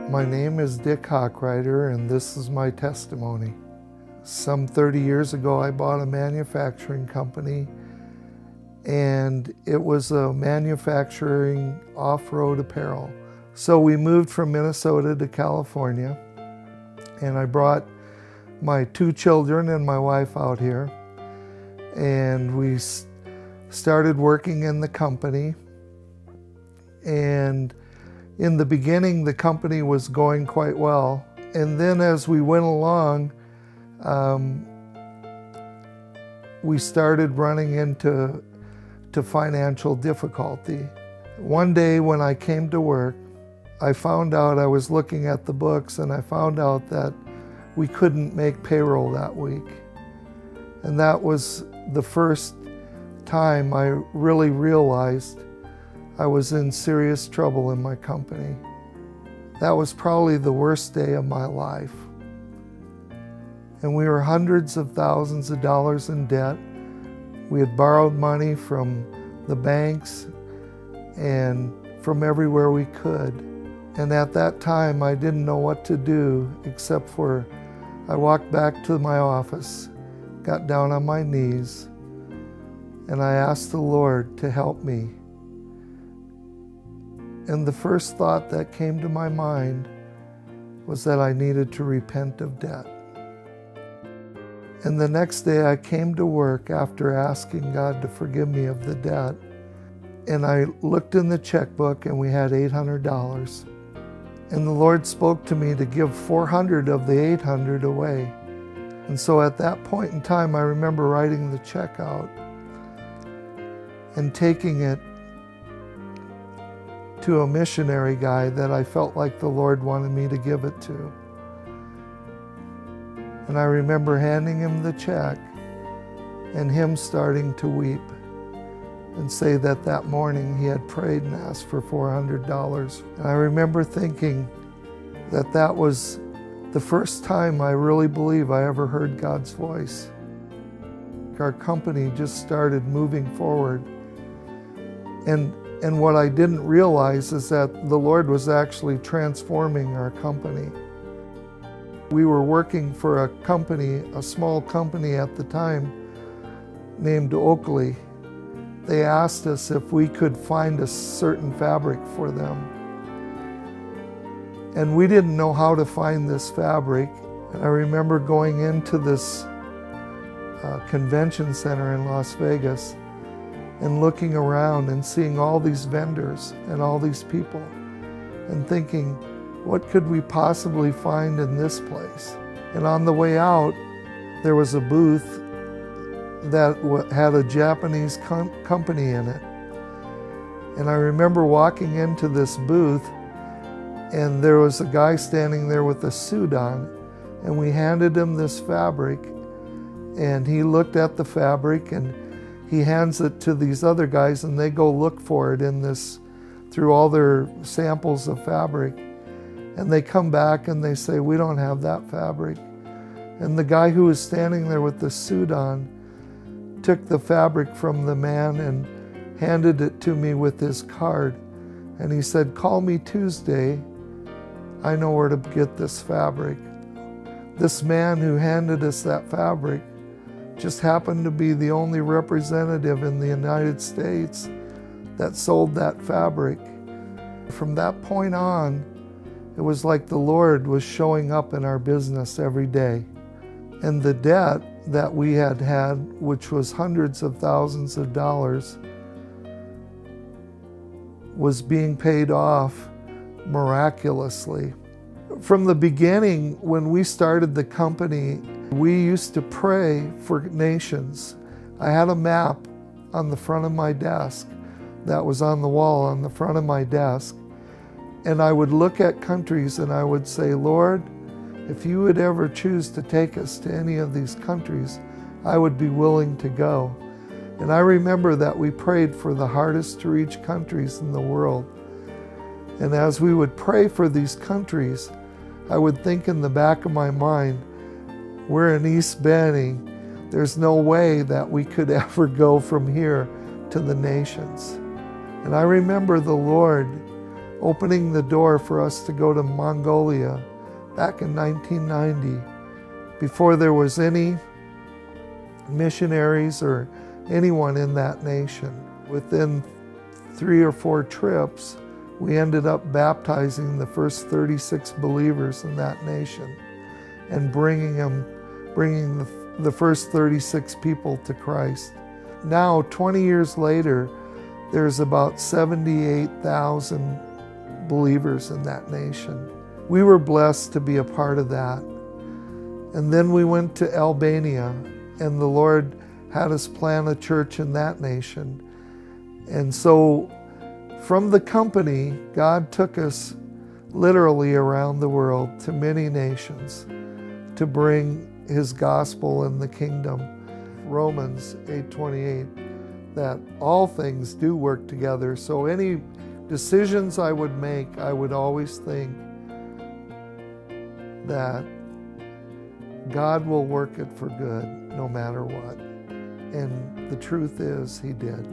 My name is D.Hochreiter, and this is my testimony. Some 30 years ago, I bought a manufacturing company, and it was a manufacturing off-road apparel. So we moved from Minnesota to California, and I brought my 2 children and my wife out here, and we started working in the company. And in the beginning, the company was going quite well. And then as we went along, we started running into financial difficulty. One day when I came to work, I found out, I was looking at the books, and I found out that we couldn't make payroll that week. And that was the first time I really realized I was in serious trouble in my company. That was probably the worst day of my life. And we were hundreds of thousands of dollars in debt. We had borrowed money from the banks and from everywhere we could. And at that time, I didn't know what to do, except for I walked back to my office, got down on my knees, and I asked the Lord to help me. And the first thought that came to my mind was that I needed to repent of debt. And the next day I came to work after asking God to forgive me of the debt. And I looked in the checkbook, and we had $800. And the Lord spoke to me to give 400 of the 800 away. And so at that point in time, I remember writing the check out and taking it to a missionary guy that I felt like the Lord wanted me to give it to. And I remember handing him the check and him starting to weep and say that that morning he had prayed and asked for $400. And I remember thinking that that was the first time I really believe I ever heard God's voice. Our company just started moving forward. And what I didn't realize is that the Lord was actually transforming our company. We were working for a company, a small company at the time, named Oakley. They asked us if we could find a certain fabric for them. And we didn't know how to find this fabric. And I remember going into this convention center in Las Vegas and looking around and seeing all these vendors and all these people and thinking, what could we possibly find in this place? And on the way out, there was a booth that had a Japanese company in it. And I remember walking into this booth, and there was a guy standing there with a suit on, and we handed him this fabric, and he looked at the fabric, and he hands it to these other guys, and they go look for it in this, through all their samples of fabric. And they come back and they say, we don't have that fabric. And the guy who was standing there with the suit on took the fabric from the man and handed it to me with his card. And he said, call me Tuesday. I know where to get this fabric. This man who handed us that fabric just happened to be the only representative in the United States that sold that fabric. From that point on, it was like the Lord was showing up in our business every day. And the debt that we had, which was hundreds of thousands of dollars, was being paid off miraculously. From the beginning, when we started the company, we used to pray for nations. I had a map on the front of my desk that was on the wall on the front of my desk. And I would look at countries and I would say, Lord, if you would ever choose to take us to any of these countries, I would be willing to go. And I remember that we prayed for the hardest to reach countries in the world. And as we would pray for these countries, I would think in the back of my mind, we're in East Benning. There's no way that we could ever go from here to the nations. And I remember the Lord opening the door for us to go to Mongolia back in 1990, before there was any missionaries or anyone in that nation. Within 3 or 4 trips, we ended up baptizing the first 36 believers in that nation and bringing the first 36 people to Christ. Now, 20 years later, there's about 78,000 believers in that nation. We were blessed to be a part of that. And then we went to Albania, and the Lord had us plant a church in that nation. And so from the company, God took us literally around the world to many nations to bring His gospel and the kingdom. Romans 8:28, that all things do work together. So any decisions I would make, I would always think that God will work it for good no matter what. And the truth is, He did.